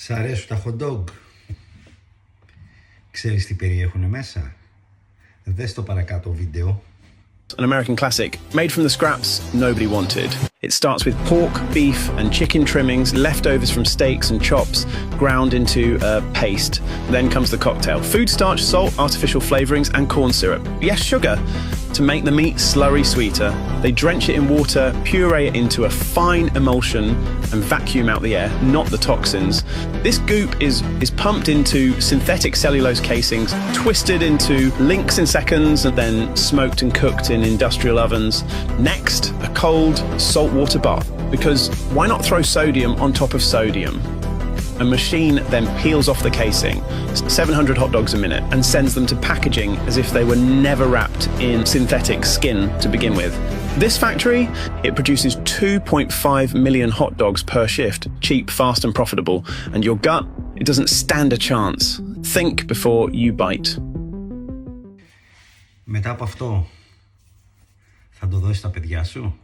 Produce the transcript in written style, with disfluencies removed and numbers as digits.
Σ' αρέσουν τα hot dog? Ξέρεις τι περιέχουνε μέσα? Δες το παρακάτω βίντεο. An American classic, made from the scraps nobody wanted. It starts with pork, beef and chicken trimmings, leftovers from steaks and chops, ground into a paste. Then comes the cocktail. Food starch, salt, artificial flavourings and corn syrup. Yes, sugar, to make the meat slurry sweeter. They drench it in water, puree it into a fine emulsion and vacuum out the air, not the toxins. This goop is pumped into synthetic cellulose casings, twisted into links in seconds and then smoked and cooked in industrial ovens. Next, a cold saltwater bath. Because why not throw sodium on top of sodium? A machine then peels off the casing, 700 hot dogs a minute, and sends them to packaging as if they were never wrapped in synthetic skin to begin with. This factory, it produces 2.5 million hot dogs per shift, cheap, fast and profitable. And your gut, it doesn't stand a chance. Think before you bite. Μετά από αυτό, θα το δώσεις στα παιδιά σου?